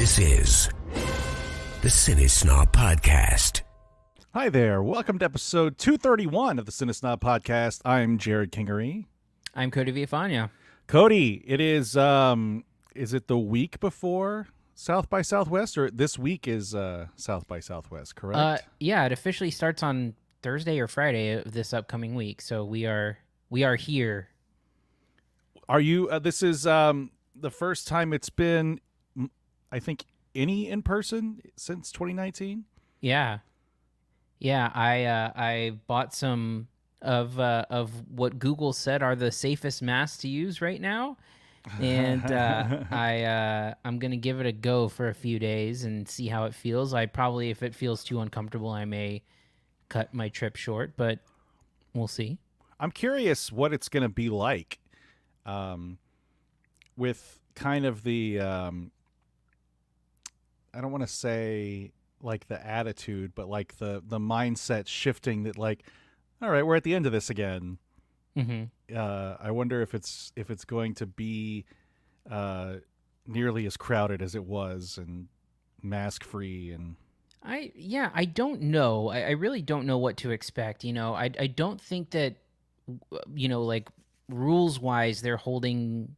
This is the CineSnob Podcast. Hi there. Welcome to episode 231 of the CineSnob Podcast. I'm Jerrod Kingery. I'm Cody Villafana. Cody, it is it the week before South by Southwest, or this week is South by Southwest, correct? Yeah, it officially starts on Thursday or Friday of this upcoming week. So we are here. Are you this is the first time it's been, I think, any in person since 2019? Yeah. I bought some of what Google said are the safest masks to use right now, and I'm gonna give it a go for a few days and see how it feels. I probably, if it feels too uncomfortable, I may cut my trip short, but we'll see. I'm curious what it's gonna be like, with kind of the I don't want to say like the attitude, but like the mindset shifting that, like, all right, we're at the end of this again. Mm-hmm. I wonder if it's going to be nearly as crowded as it was and mask free. And I don't know. I really don't know what to expect. I don't think that, like rules wise, they're holding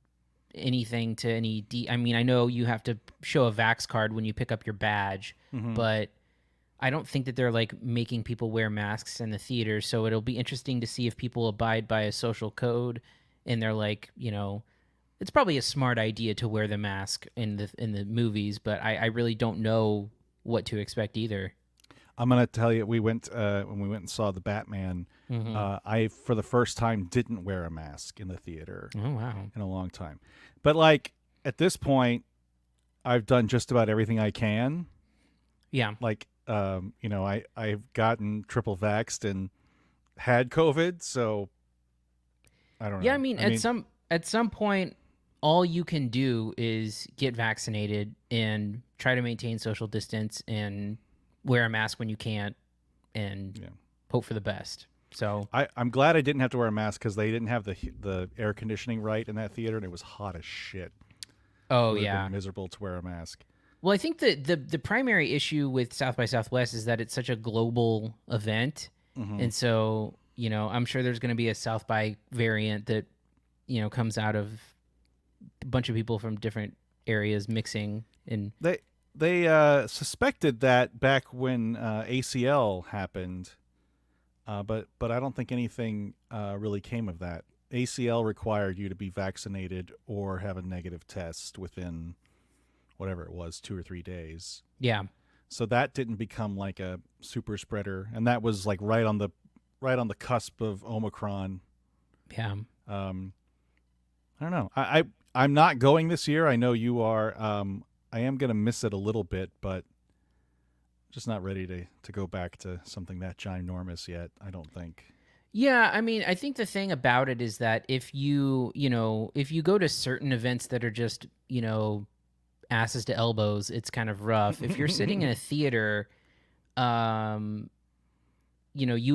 anything to any I mean, I know you have to show a Vax card when you pick up your badge, but I don't think that they're like making people wear masks in the theater. So it'll be interesting to see if people abide by a social code, and they're like, it's probably a smart idea to wear the mask in the movies, but I really don't know what to expect either. I'm gonna tell you, we went when we went and saw the Batman. I, for the first time, didn't wear a mask in the theater. Oh wow! In a long time, but like at this point, I've done just about everything I can. Yeah. Like, I've gotten triple vaxxed and had COVID, so I don't know. Yeah, I mean, at some point, all you can do is get vaccinated and try to maintain social distance and wear a mask when you can't, and hope for the best. So I'm glad I didn't have to wear a mask because they didn't have the air conditioning right in that theater, and it was hot as shit. Oh, it would have yeah. been miserable to wear a mask. Well, I think the primary issue with South by Southwest is that it's such a global event. And so, I'm sure there's going to be a South by variant that, comes out of a bunch of people from different areas mixing. And They suspected that back when ACL happened, but I don't think anything really came of that. ACL required you to be vaccinated or have a negative test within whatever it was, 2 or 3 days. Yeah. So that didn't become like a super spreader, and that was like right on the cusp of Omicron. Yeah. I don't know. I'm not going this year. I know you are. I am going to miss it a little bit, but just not ready to go back to something that ginormous yet, I don't think. Yeah, I mean, I think the thing about it is that if you go to certain events that are just, asses to elbows, it's kind of rough. If you're sitting in a theater, you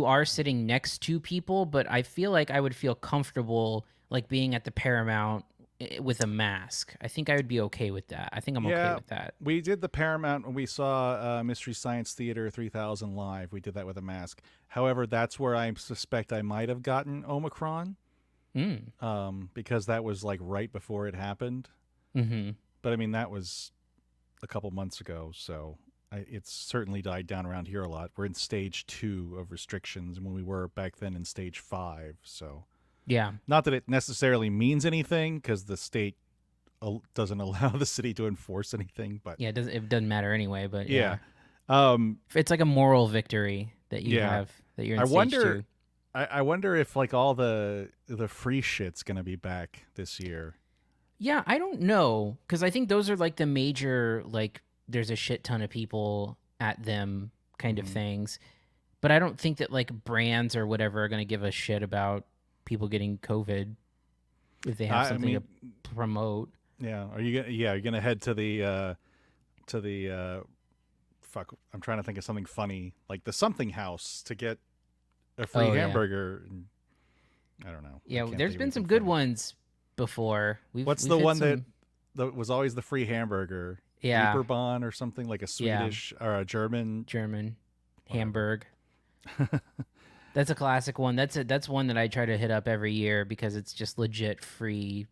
are sitting next to people, but I feel like I would feel comfortable like being at the Paramount with a mask. I think I would be okay with that. I think I'm okay with that. We did the Paramount when we saw Mystery Science Theater 3000 live. We did that with a mask. However, that's where I suspect I might have gotten Omicron, because that was like right before it happened. Mm-hmm. But I mean, that was a couple months ago, so it's certainly died down around here a lot. We're in stage 2 of restrictions, and when we were back then in stage 5, so... Yeah. Not that it necessarily means anything, because the state doesn't allow the city to enforce anything. But yeah, it doesn't matter anyway. But yeah, it's like a moral victory that you have, that you're in stage 2. I wonder if like all the free shit's gonna be back this year. Yeah, I don't know, because I think those are like the major, like there's a shit ton of people at them kind of things. But I don't think that like brands or whatever are going to give a shit about people getting COVID if they have something to promote. Yeah. You're gonna head to the fuck. I'm trying to think of something funny, like the Something House, to get a free hamburger. Yeah. I don't know. Yeah, there's been some good ones before. What's the one that was always the free hamburger? Yeah. Reeperbahn or something, like a Swedish or a German. Hamburg. That's a classic one. That's one that I try to hit up every year because it's just legit free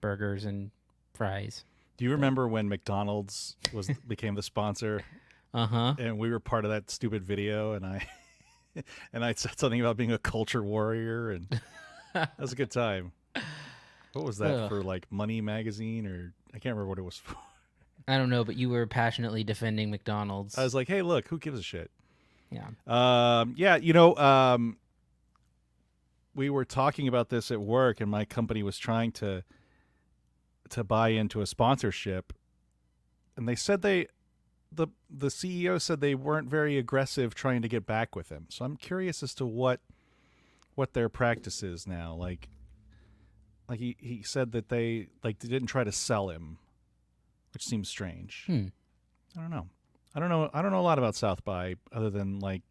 burgers and fries. Do you remember when McDonald's became the sponsor? And we were part of that stupid video, and I said something about being a culture warrior, and that was a good time. What was that for, like Money Magazine, or I can't remember what it was for. I don't know, but you were passionately defending McDonald's. I was like, hey, look, who gives a shit? Yeah. We were talking about this at work, and my company was trying to buy into a sponsorship, and they said the CEO said they weren't very aggressive trying to get back with him. So I'm curious as to what their practice is now. Like he said that they didn't try to sell him, which seems strange. I don't know. I don't know a lot about South by, other than like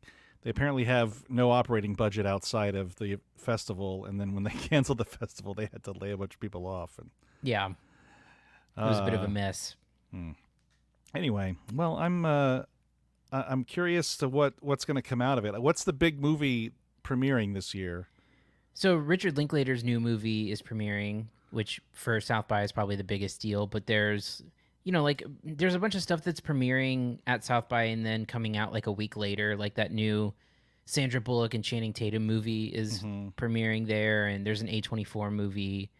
they apparently have no operating budget outside of the festival, and then when they canceled the festival, they had to lay a bunch of people off. And yeah, it was a bit of a mess. Anyway, well, I'm curious to what's going to come out of it. What's the big movie premiering this year? So Richard Linklater's new movie is premiering, which for South by is probably the biggest deal. But there's a bunch of stuff that's premiering at South by and then coming out like a week later, like that new Sandra Bullock and Channing Tatum movie is premiering there, and there's an A24 movie.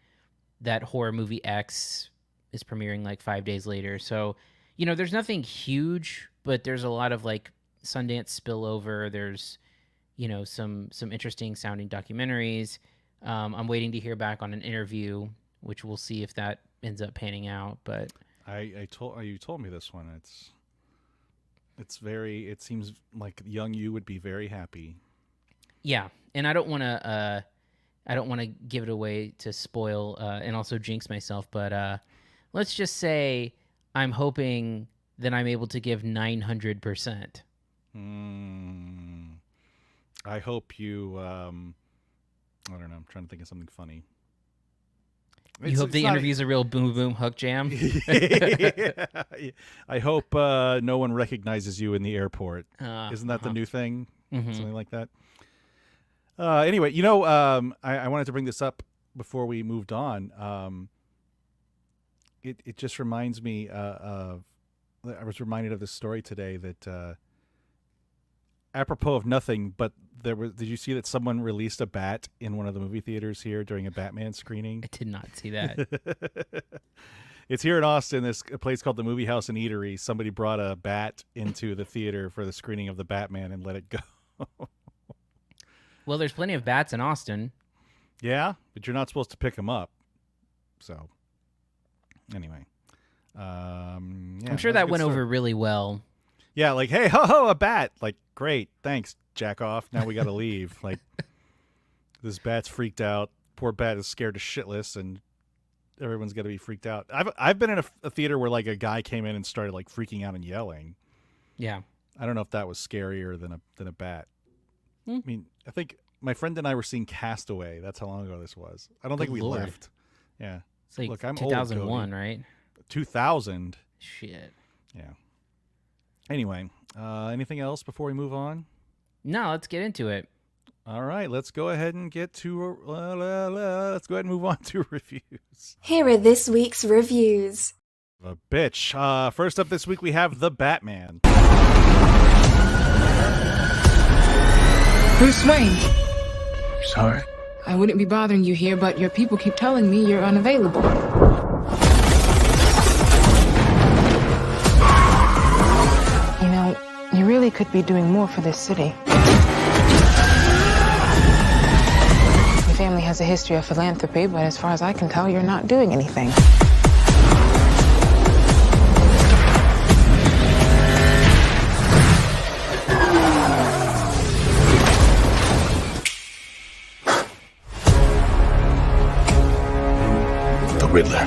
That horror movie X is premiering like 5 days later. So, there's nothing huge, but there's a lot of like Sundance spillover. There's, some interesting sounding documentaries. I'm waiting to hear back on an interview, which we'll see if that ends up panning out. But you told me this one. It seems like young you would be very happy. Yeah, and I don't want to give it away to spoil and also jinx myself, but let's just say I'm hoping that I'm able to give 900%. I hope you. I don't know. I'm trying to think of something funny. You hope the interview's a real boom boom hook jam. I hope no one recognizes you in the airport. Isn't that the new thing? Something like that. Anyway, I wanted to bring this up before we moved on. It just reminds me I was reminded of this story today that apropos of nothing, but did you see that someone released a bat in one of the movie theaters here during a Batman screening? I did not see that. It's here in Austin, a place called the Movie House and Eatery. Somebody brought a bat into the theater for the screening of the Batman and let it go. Well, there's plenty of bats in Austin. Yeah, but you're not supposed to pick them up. So, anyway. I'm sure that went over really well. Yeah, like, hey, ho, a bat. Like, great, thanks, jack off. Now we got to leave. Like, this bat's freaked out. Poor bat is scared to shitless, and everyone's got to be freaked out. I've been in a theater where, like, a guy came in and started, like, freaking out and yelling. Yeah. I don't know if that was scarier than a bat. I mean, I think my friend and I were seeing Castaway. That's how long ago this was. I don't think we left. Yeah. It's like Look, I'm 2001, right? 2000. Shit. Yeah. Anyway, anything else before we move on? No, let's get into it. All right, let's go ahead and let's go ahead and move on to reviews. Here are this week's reviews. A bitch. First up this week, we have The Batman. Bruce Wayne. Sorry. I wouldn't be bothering you here, but your people keep telling me you're unavailable. You know, you really could be doing more for this city. Your family has a history of philanthropy, but as far as I can tell, you're not doing anything. The Riddler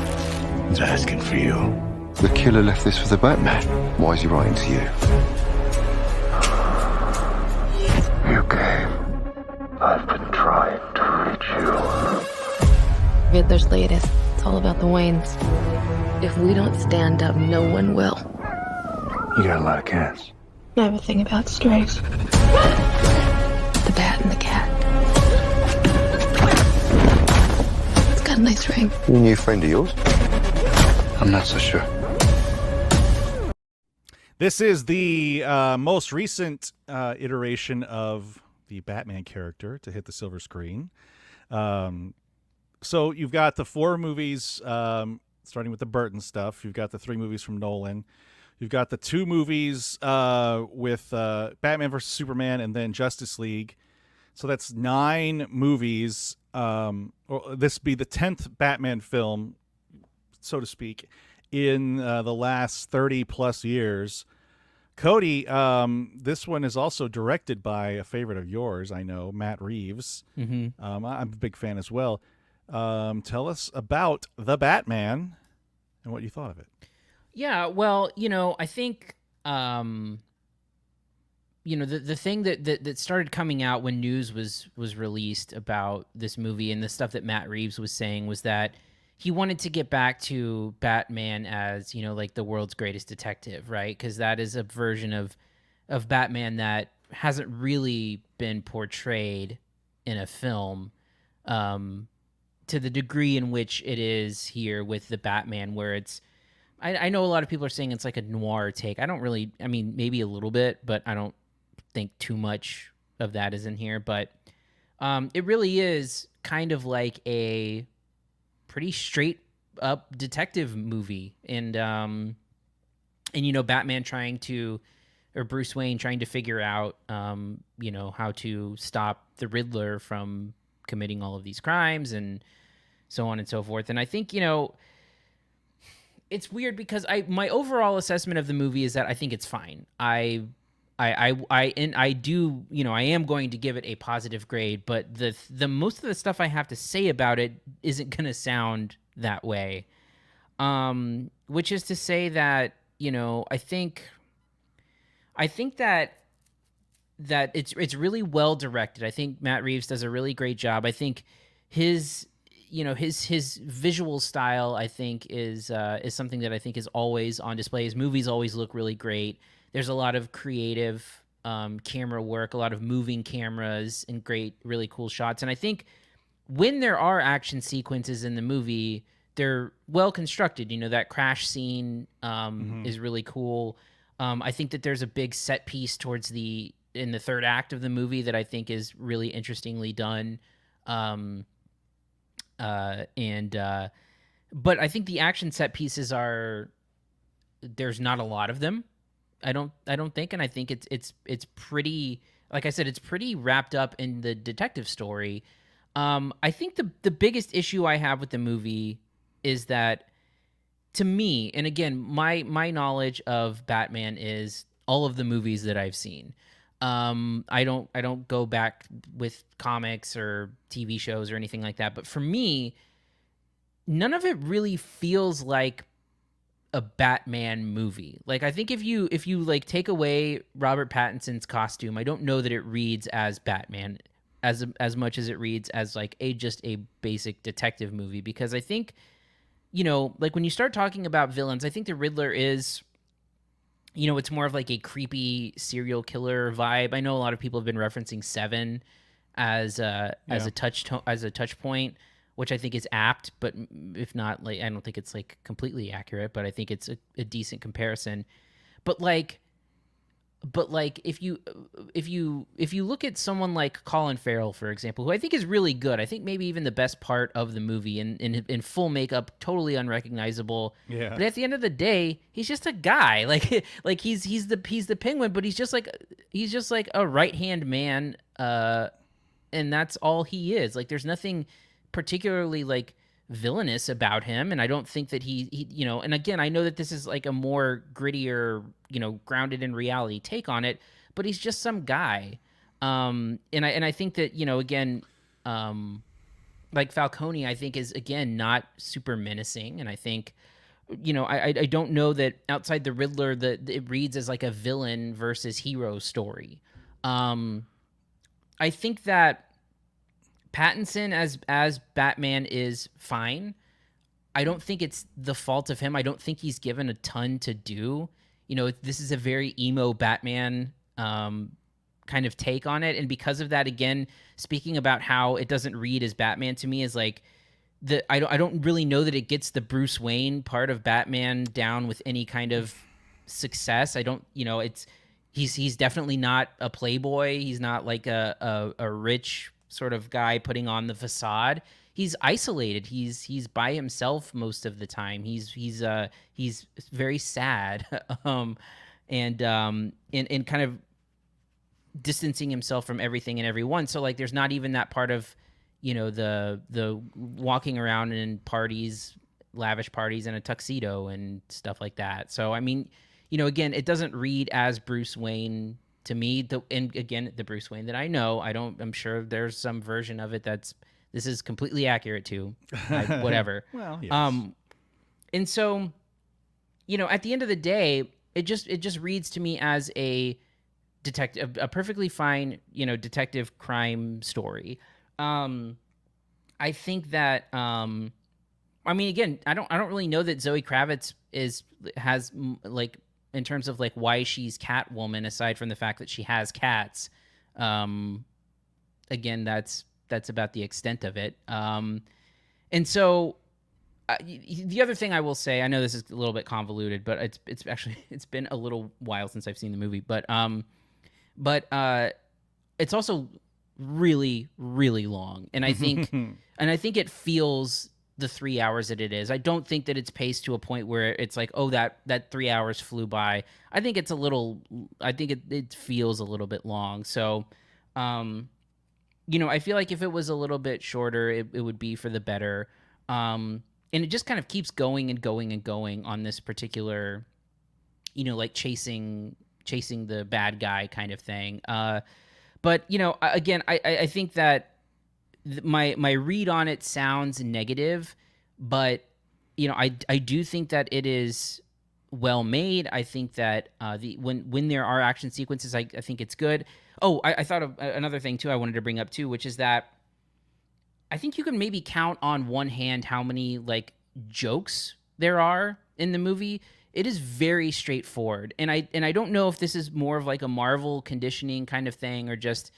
is asking for you. The killer left this for the Batman. Why is he writing to you? You came. I've been trying to reach you. Riddler's latest. It's all about the Waynes. If we don't stand up, no one will. You got a lot of cats. I have a thing about strays. The bat and the cat. It's got a nice ring. You a new friend of yours? I'm not so sure. This is the most recent iteration of the Batman character to hit the silver screen. So you've got the 4 movies, starting with the Burton stuff. You've got the 3 movies from Nolan. You've got the 2 movies with Batman vs. Superman and then Justice League. So that's 9 movies. This would be the 10th Batman film, so to speak, in the last 30 plus years. Cody, this one is also directed by a favorite of yours, I know, Matt Reeves. Mm-hmm. I'm a big fan as well. Tell us about The Batman and what you thought of it. Yeah, well, I think, the thing that started coming out when news was released about this movie and the stuff that Matt Reeves was saying was that he wanted to get back to Batman as, like the world's greatest detective, right? Because that is a version of Batman that hasn't really been portrayed in a film to the degree in which it is here with the Batman, where it's, I know a lot of people are saying it's like a noir take. Maybe a little bit, but I don't think too much of that is in here. But it really is kind of like a pretty straight up detective movie. And Batman or Bruce Wayne trying to figure out, how to stop the Riddler from committing all of these crimes and so on and so forth. And I think, it's weird because my overall assessment of the movie is that I think it's fine. I do, I am going to give it a positive grade, but the most of the stuff I have to say about it isn't going to sound that way. Which is to say that, I think that it's really well directed. I think Matt Reeves does a really great job. I think his visual style, I think, is something that I think is always on display. His movies always look really great. There's a lot of creative camera work, a lot of moving cameras, and great, really cool shots. And I think when there are action sequences in the movie, they're well constructed. That crash scene is really cool. I think that there's a big set piece in the third act of the movie that I think is really interestingly done. But I think the action set pieces there's not a lot of them. I don't think, and I think it's pretty, like I said, it's pretty wrapped up in the detective story. I think the biggest issue I have with the movie is that, to me, and again, my knowledge of Batman is all of the movies that I've seen. I don't go back with comics or TV shows or anything like that. But for me, none of it really feels like a Batman movie. Like, I think if you like take away Robert Pattinson's costume, I don't know that it reads as Batman as much as it reads as like just a basic detective movie. Because I think, like when you start talking about villains, I think the Riddler is, it's more of like a creepy serial killer vibe. I know a lot of people have been referencing Seven as a touch point, which I think is apt, but if not, like, I don't think it's like completely accurate, but I think it's a decent comparison. But if you look at someone like Colin Farrell, for example, who I think is really good, I think maybe even the best part of the movie in full makeup, totally unrecognizable. Yeah. But at the end of the day, he's just a guy. Like he's the Penguin, but he's just like a right-hand man, and that's all he is. Like, there's nothing particularly like villainous about him, and I don't think that he and again, I know that this is like a more grittier, grounded in reality take on it, but he's just some guy. And I think that, again, like Falcone, I think is, again, not super menacing, and I think, I don't know that outside the Riddler that it reads as like a villain versus hero story. I think that Pattinson as Batman is fine. I don't think it's the fault of him. I don't think he's given a ton to do. This is a very emo Batman kind of take on it. And because of that, again, speaking about how it doesn't read as Batman to me is like I don't really know that it gets the Bruce Wayne part of Batman down with any kind of success. I don't, he's definitely not a playboy. He's not like a rich sort of guy putting on the facade. He's isolated. He's by himself most of the time. He's very sad, and kind of distancing himself from everything and everyone. So like, there's not even that part of, the walking around in parties, lavish parties in a tuxedo and stuff like that. So I mean, again, it doesn't read as Bruce Wayne to me. And again, the Bruce Wayne that I know, I'm sure there's some version of it this is completely accurate to, whatever. Well, yes. And so, at the end of the day, it just reads to me as a detective, a perfectly fine, detective crime story. I think that, I mean, again, I don't really know that Zoe Kravitz has like, in terms of like why she's Catwoman, aside from the fact that she has cats. Again, that's about the extent of it. And so the other thing I will say, I know this is a little bit convoluted, but it's been a little while since I've seen the movie, but it's also really, really long. And I think, it feels the 3 hours that it is. I don't think that it's paced to a point where it's like, oh, that 3 hours flew by. I think it's it feels a little bit long. So, I feel like if it was a little bit shorter, it would be for the better. And it just kind of keeps going and going and going on this particular, like chasing the bad guy kind of thing. But, again, I think that my read on it sounds negative, but, I do think that it is well made. I think that when there are action sequences, I think it's good. Oh, I thought of another thing, too, I wanted to bring up, too, which is that I think you can maybe count on one hand how many, like, jokes there are in the movie. It is very straightforward. And I don't know if this is more of, like, a Marvel conditioning kind of thing or just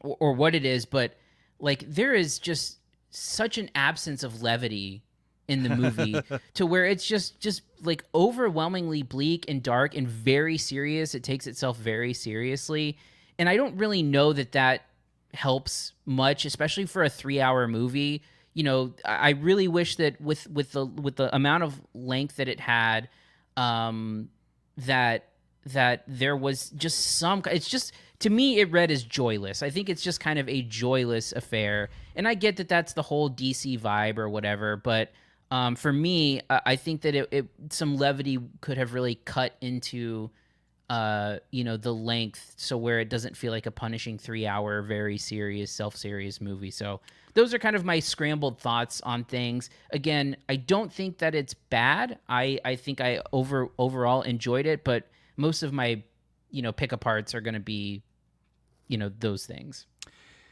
or what it is, but, like, there is just such an absence of levity in the movie to where it's just like overwhelmingly bleak and dark and very serious. It takes itself very seriously. And I don't really know that helps much, especially for a 3-hour movie. I really wish that with the amount of length that it had, that there was just some, it's just, to me, it read as joyless. I think it's just kind of a joyless affair. And I get that that's the whole DC vibe or whatever, but for me, I think that some levity could have really cut into, the length, so where it doesn't feel like a punishing 3-hour, very serious, self-serious movie. So those are kind of my scrambled thoughts on things. Again, I don't think that it's bad. I think I overall enjoyed it, but most of my, pick aparts are going to be, those things.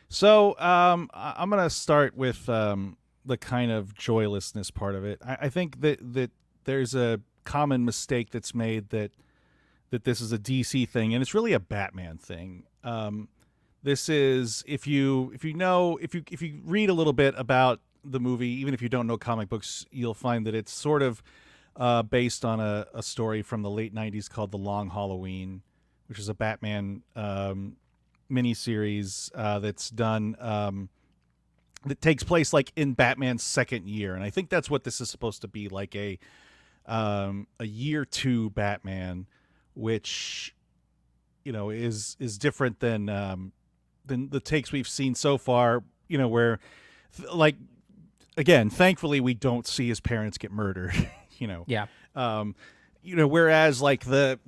So I'm going to start with the kind of joylessness part of it. I think that there's a common mistake that's made that this is a DC thing, and it's really a Batman thing. This is, if you read a little bit about the movie, even if you don't know comic books, you'll find that it's sort of based on a story from the late 90s called The Long Halloween, which is a Batman miniseries that's done that takes place like in Batman's second year. And I think that's what this is supposed to be, like a year 2 Batman, which, is different than the takes we've seen so far, where like, again, thankfully we don't see his parents get murdered, Yeah. Whereas like the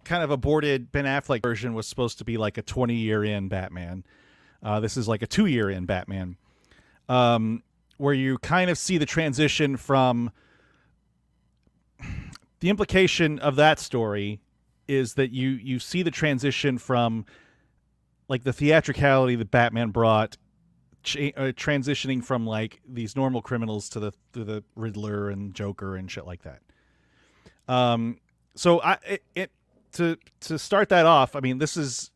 kind of aborted Ben Affleck version was supposed to be like a 20-year in Batman. This is like a 2-year in Batman, where you kind of see the transition from, the implication of that story is that you see the transition from like the theatricality that Batman brought transitioning from like these normal criminals to the Riddler and Joker and shit like that. So to start that off, I mean, it's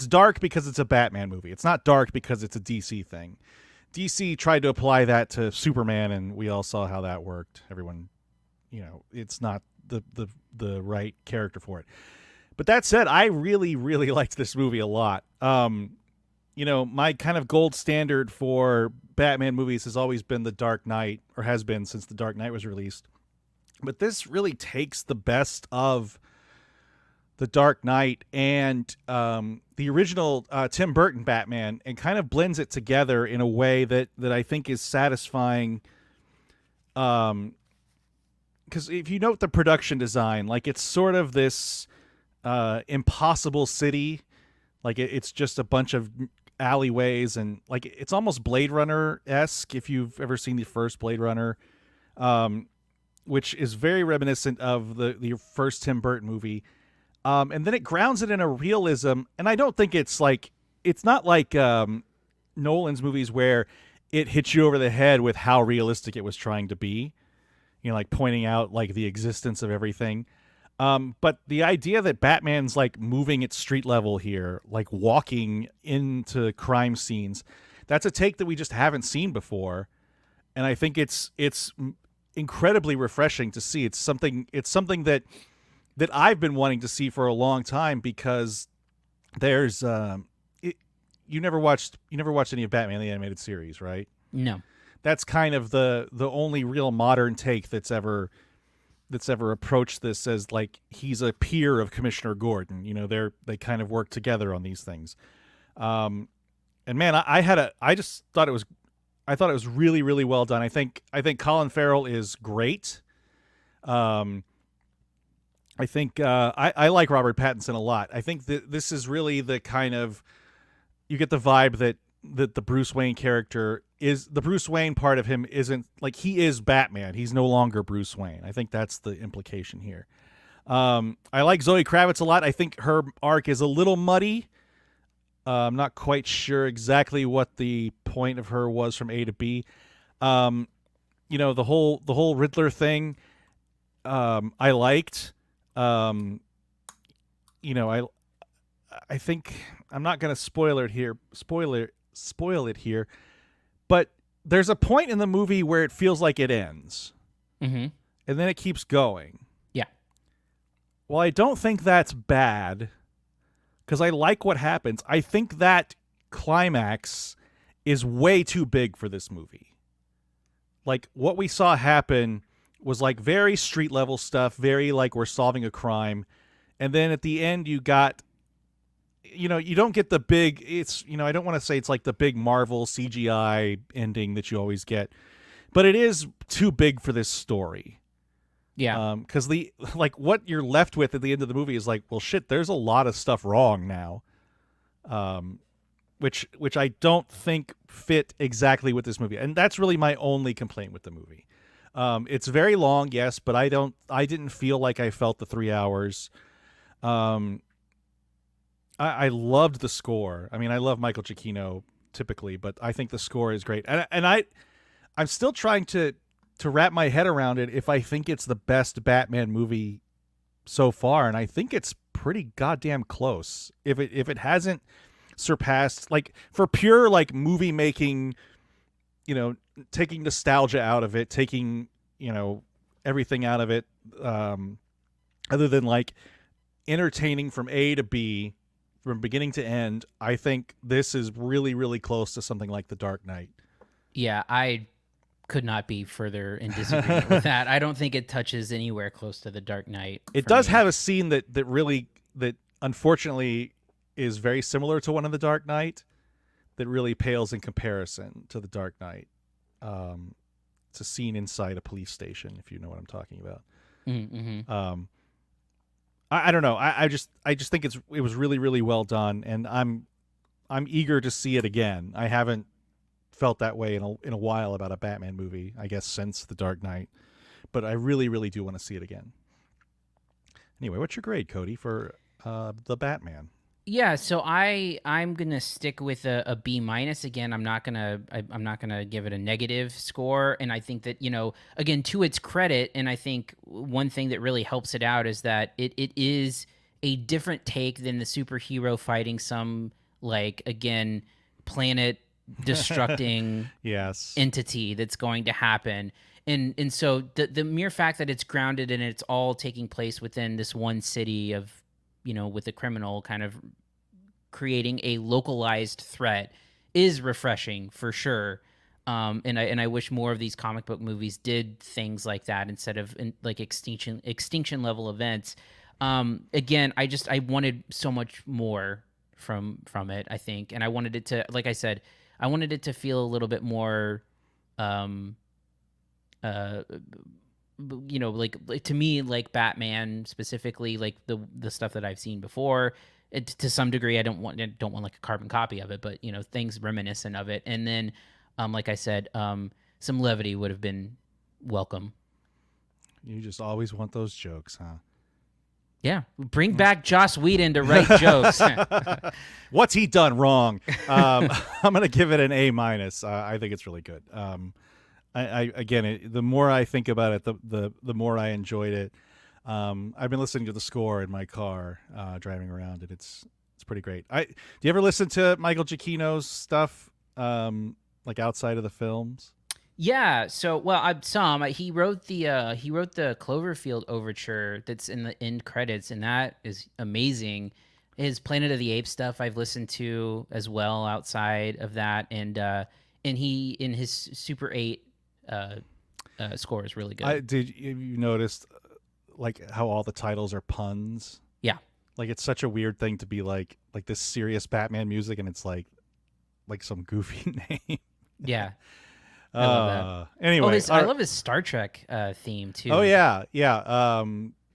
dark because it's a Batman movie. It's not dark because it's a DC thing. DC tried to apply that to Superman, and we all saw how that worked. Everyone, it's not the right character for it. But that said, I really, really liked this movie a lot. My kind of gold standard for Batman movies has always been The Dark Knight, or has been since The Dark Knight was released. But this really takes the best of The Dark Knight and the original Tim Burton Batman and kind of blends it together in a way that I think is satisfying. Because if you note the production design, like it's sort of this impossible city. Like it's just a bunch of alleyways, and like it's almost Blade Runner-esque if you've ever seen the first Blade Runner, which is very reminiscent of the first Tim Burton movie. And then it grounds it in a realism, and I don't think it's not like Nolan's movies where it hits you over the head with how realistic it was trying to be, like pointing out like the existence of everything. But the idea that Batman's like moving at street level here, like walking into crime scenes, that's a take that we just haven't seen before. And I think it's incredibly refreshing to see. It's something that I've been wanting to see for a long time, because there's you never watched any of Batman the Animated Series, right? No. That's kind of the only real modern take that's ever approached this as like he's a peer of Commissioner Gordon. They kind of work together on these things. And man, I thought it was really, really well done. I think Colin Farrell is great. I think I like Robert Pattinson a lot. I think that this is really the kind of, you get the vibe that the Bruce Wayne character is, the Bruce Wayne part of him isn't like, he is Batman. He's no longer Bruce Wayne. I think that's the implication here. I like Zoe Kravitz a lot. I think her arc is a little muddy. I'm not quite sure exactly what the point of her was from A to B. The whole Riddler thing, I liked. I think I'm not going to spoil it here, but there's a point in the movie where it feels like it ends, and then it keeps going. Yeah. Well, I don't think that's bad, because I like what happens. I think that climax is way too big for this movie. Like, what we saw happen was like very street level stuff, very like we're solving a crime. And then at the end you got, you don't get the big, I don't want to say it's like the big Marvel CGI ending that you always get, but it is too big for this story. Yeah. Because what you're left with at the end of the movie is like, well, shit, there's a lot of stuff wrong now. Which I don't think fit exactly with this movie. And that's really my only complaint with the movie. It's very long, yes, but I didn't feel like I felt the 3 hours. I loved the score. I mean, I love Michael Giacchino typically, but I think the score is great. And I'm still trying to wrap my head around it if I think it's the best Batman movie so far, and I think it's pretty goddamn close. If it hasn't surpassed, like, for pure like movie making, taking nostalgia out of it, taking, everything out of it, other than like entertaining from A to B, from beginning to end, I think this is really, really close to something like The Dark Knight. Yeah, I could not be further in disagreement with that. I don't think it touches anywhere close to The Dark Knight. It does have a scene that unfortunately is very similar to one of The Dark Knight, that really pales in comparison to The Dark Knight. It's a scene inside a police station, if you know what I'm talking about. Mm-hmm. I don't know. I just think it was really, really well done, and I'm eager to see it again. I haven't felt that way in a while about a Batman movie, I guess, since The Dark Knight, but I really, really do want to see it again. Anyway, what's your grade, Cody, for The Batman? Yeah, so I'm gonna stick with a B minus again. I'm not gonna give it a negative score, and I think that again to its credit, and I think one thing that really helps it out is that it is a different take than the superhero fighting some again planet destructing Yes. entity that's going to happen. And so the mere fact that it's grounded and it's all taking place within this one city of with a criminal kind of creating a localized threat is refreshing for sure. And I wish more of these comic book movies did things like that instead of extinction level events. Again, I wanted so much more from it, I think, and I wanted it to, like I said, I wanted it to feel a little bit more, to me, like Batman specifically, like the stuff that I've seen before. To some degree, I don't want like a carbon copy of it, but things reminiscent of it. And then, like I said, some levity would have been welcome. You just always want those jokes, huh? Yeah, bring back Joss Whedon to write jokes. What's he done wrong? I'm gonna give it an A minus. I think it's really good. The more I think about it, the more I enjoyed it. I've been listening to the score in my car driving around, and it's pretty great. Do you ever listen to Michael Giacchino's stuff, like outside of the films? Yeah, so he wrote the Cloverfield overture that's in the end credits, and that is amazing. His Planet of the Apes stuff I've listened to as well outside of that, and he in his Super 8 score is really good. Have you noticed like how all the titles are puns? Yeah, like it's such a weird thing to be like this serious Batman music, and it's like some goofy name. Yeah. I love that. Anyway, I love his Star Trek theme too. Oh yeah.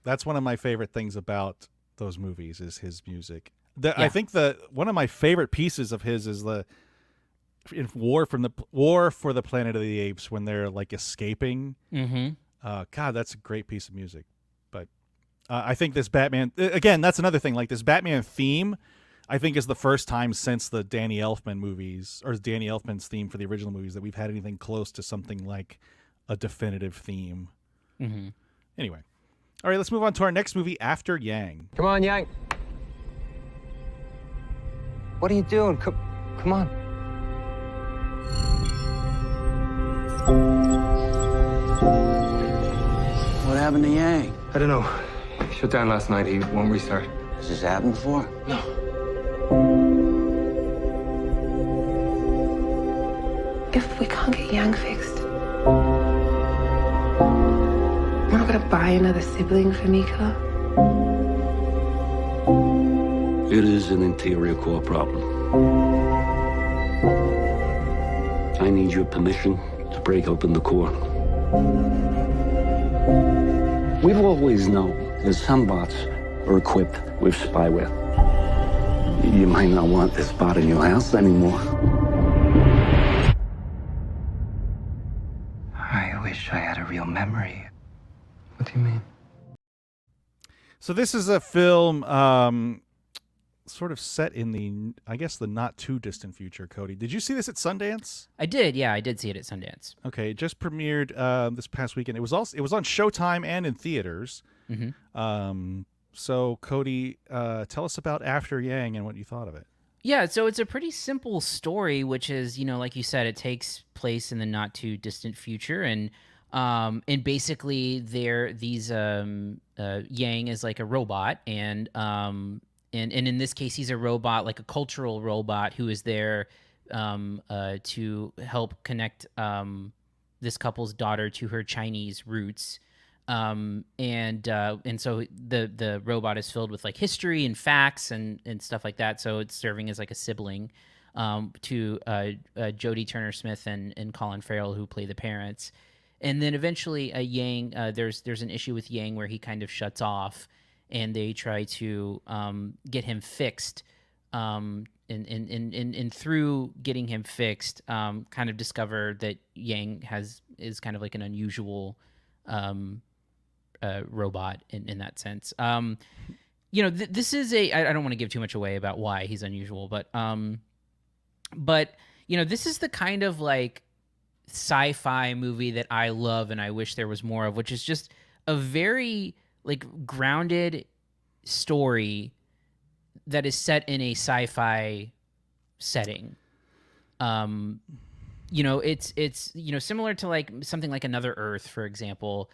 That's one of my favorite things about those movies is his music. I think one of my favorite pieces of his is in War for the Planet of the Apes when they're like escaping. Mm-hmm. God, that's a great piece of music. But I think this Batman again. That's another thing. Like this Batman theme, I think is the first time since the Danny Elfman movies, or Danny Elfman's theme for the original movies, that we've had anything close to something like a definitive theme. Mm-hmm. Anyway. All right, let's move on to our next movie, After Yang. Come on, Yang. What are you doing? Come on. What happened to Yang? I don't know. He shut down last night. He won't restart. Has this happened before? No. If we can't get Yang fixed, we're not gonna buy another sibling for Mika. It is an interior core problem. I need your permission to break open the core. We've always known that some bots are equipped with spyware. You might not want this bot in your house anymore. I wish I had a real memory. What do you mean? So this is a film sort of set in the not too distant future, Cody. Did you see this at Sundance? I did. Yeah, I did see it at Sundance. Okay, it just premiered this past weekend. It was on Showtime and in theaters. Mm-hmm. So Cody, tell us about After Yang and what you thought of it. Yeah, so it's a pretty simple story, which is, like you said, it takes place in the not too distant future, and basically these Yang is like a robot, and in this case he's a robot, like a cultural robot who is there to help connect this couple's daughter to her Chinese roots. And so the robot is filled with like history and facts and stuff like that. So it's serving as like a sibling to Jodie Turner-Smith and Colin Farrell, who play the parents. And then eventually Yang, there's an issue with Yang where he kind of shuts off, and they try to get him fixed. And through getting him fixed, kind of discover that Yang is kind of like an unusual robot in that sense. you know, this is I don't want to give too much away about why he's unusual, but you know, this is the kind of like sci-fi movie that I love and I wish there was more of, which is just a very like grounded story that is set in a sci-fi setting. You know, it's you know, similar to like something like Another Earth, for example,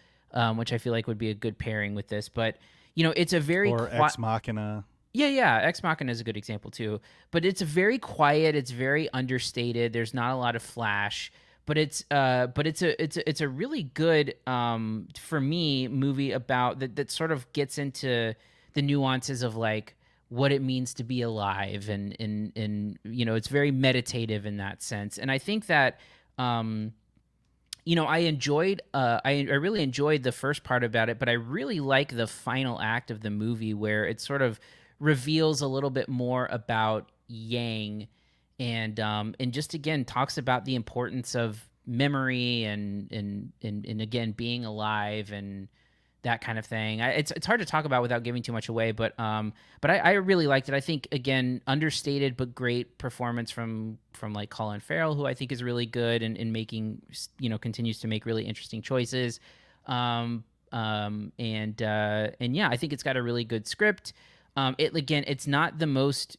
which I feel like would be a good pairing with this. But you know, it's a very Ex Machina. Yeah, Ex Machina is a good example too. But it's very quiet. It's very understated. There's not a lot of flash. But it's a really good for me movie about that sort of gets into the nuances of like what it means to be alive, and you know, it's very meditative in that sense. And I think that you know, I really enjoyed the first part about it, but I really like the final act of the movie where it sort of reveals a little bit more about Yang, and just again talks about the importance of memory and again being alive and that kind of thing. It's hard to talk about without giving too much away, but I really liked it. I think again, understated but great performance from like Colin Farrell, who I think is really good and making, you know, continues to make really interesting choices. And yeah, I think it's got a really good script. It's not the most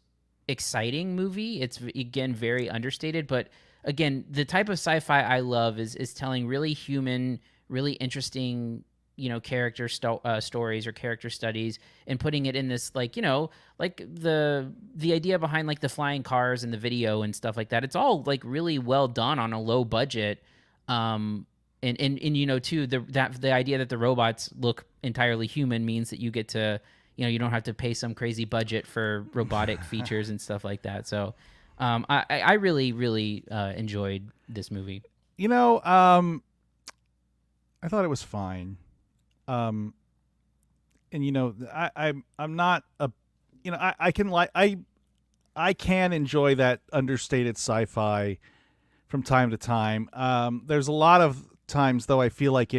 exciting movie. It's again very understated, but again, the type of sci-fi I love is telling really human, really interesting, you know, character stories or character studies, and putting it in this, like, you know, like the idea behind like the flying cars and the video and stuff like that. It's all like really well done on a low budget. And you know, too, the idea that the robots look entirely human means that you get to, you know, you don't have to pay some crazy budget for robotic features and stuff like that. So I really, really enjoyed this movie. You know, I thought it was fine. And you know, I'm not a, you know, I can enjoy that understated sci-fi from time to time. There's a lot of times though I feel like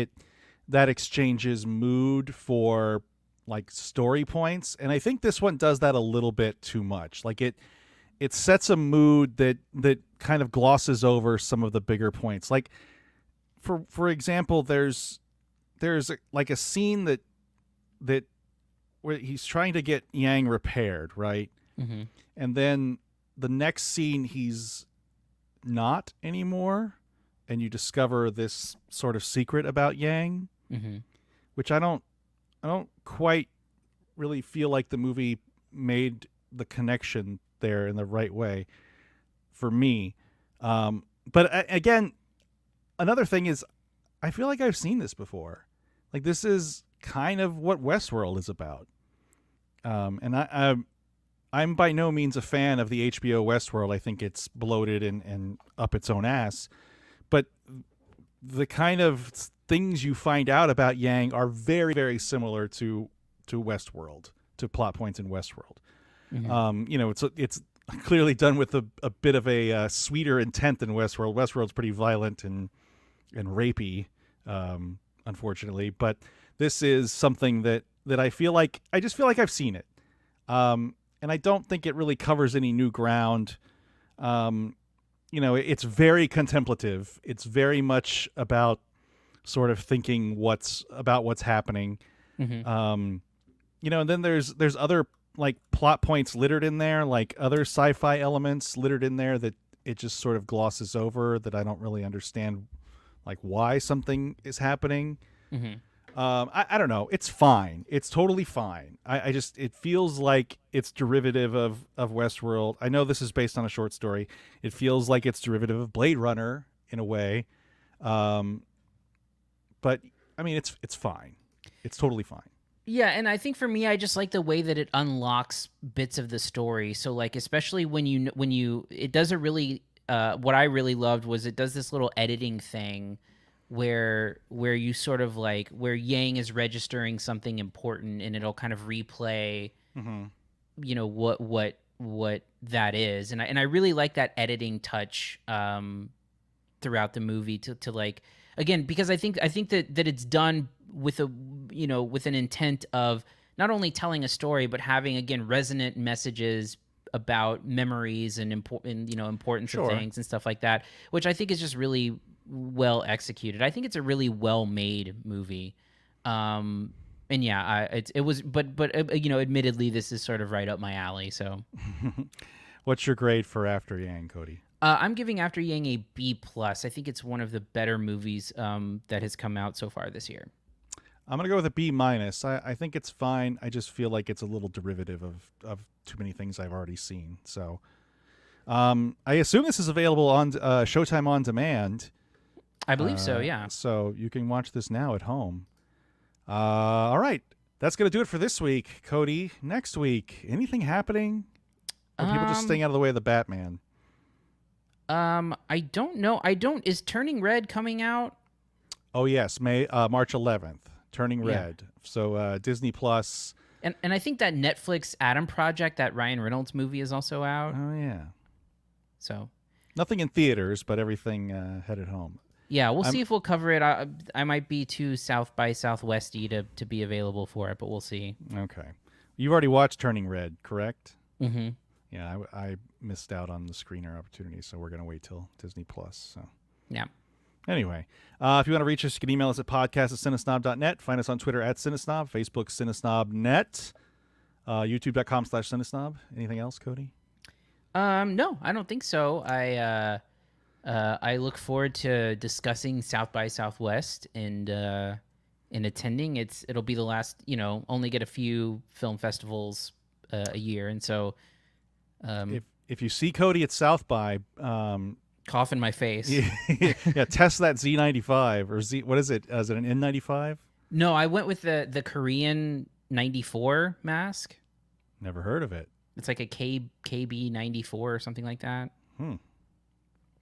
that exchanges mood for like story points, and I think this one does that a little bit too much. Like it sets a mood that kind of glosses over some of the bigger points. Like for example, there's like a scene that where he's trying to get Yang repaired, right? Mm-hmm. And then the next scene he's not anymore, and you discover this sort of secret about Yang, mm-hmm. which I don't quite really feel like the movie made the connection there in the right way for me. But again, another thing is I feel like I've seen this before. Like this is kind of what Westworld is about. And I'm by no means a fan of the HBO Westworld. I think it's bloated and up its own ass. But the kind of things you find out about Yang are very, very similar to Westworld, to plot points in Westworld. Mm-hmm. You know, it's clearly done with a bit of a sweeter intent than Westworld. Westworld's pretty violent and rapey, unfortunately. But this is something that I just feel like I've seen it. And I don't think it really covers any new ground. You know, it's very contemplative. It's very much about sort of thinking what's happening. Mm-hmm. You know, and then there's other like plot points littered in there, like other sci-fi elements littered in there that it just sort of glosses over, that I don't really understand like why something is happening. Mm-hmm. I don't know. It's fine. It's totally fine. I just, it feels like it's derivative of Westworld. I know this is based on a short story. It feels like it's derivative of Blade Runner in a way. But I mean, it's fine. It's totally fine. Yeah, and I think for me, I just like the way that it unlocks bits of the story. So like, especially when you it does a really what I really loved was it does this little editing thing where you sort of like where Yang is registering something important, and it'll kind of replay, mm-hmm. you know, what that is, and I really like that editing touch throughout the movie to like, again, because I think that it's done with with an intent of not only telling a story, but having, again, resonant messages about memories and importance of things and stuff like that, which I think is just really well executed. I think it's a really well made movie. And yeah, admittedly, this is sort of right up my alley. So, what's your grade for After Yang, Cody? I'm giving After Yang a B+. I think it's one of the better movies that has come out so far this year. I'm going to go with a B-. I think it's fine. I just feel like it's a little derivative of too many things I've already seen. So I assume this is available on Showtime On Demand. I believe so, yeah. So you can watch this now at home. All right. That's going to do it for this week. Cody, next week, anything happening? Or people just staying out of the way of the Batman? I don't know. Is Turning Red coming out? Oh, yes. March 11th. Turning Red. So Disney Plus. And I think that Netflix Adam Project, that Ryan Reynolds movie, is also out. Oh, yeah. So nothing in theaters, but everything headed home. Yeah, we'll see if we'll cover it. I might be too South by Southwesty to be available for it, but we'll see. Okay. You've already watched Turning Red, correct? Mm-hmm. Yeah, I missed out on the screener opportunity, so we're going to wait till Disney Plus. So. Yeah. Anyway, if you want to reach us, you can email us at podcast@cinesnob.net. Find us on Twitter @CineSnob, Facebook CineSnobNet, YouTube.com/CineSnob. Anything else, Cody? No, I don't think so. I look forward to discussing South by Southwest and attending. It'll be the last, only get a few film festivals a year, and so if you see Cody at South by, cough in my face. Yeah, test that Z95 or Z. What is it? Is it an N95? No, I went with the Korean 94 mask. Never heard of it. It's like a KB94 or something like that.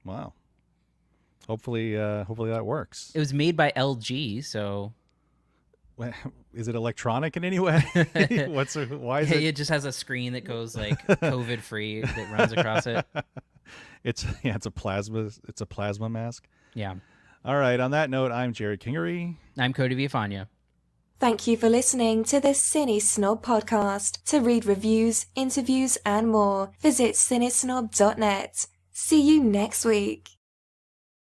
Wow. Hopefully that works. It was made by LG, so. Is it electronic in any way? Why is it? It just has a screen that goes like COVID free that runs across it. It's a plasma mask. Yeah. All right. On that note, I'm Jerrod Kingery. I'm Cody Villafana. Thank you for listening to the CineSnob Podcast. To read reviews, interviews, and more, visit cinesnob.net. See you next week.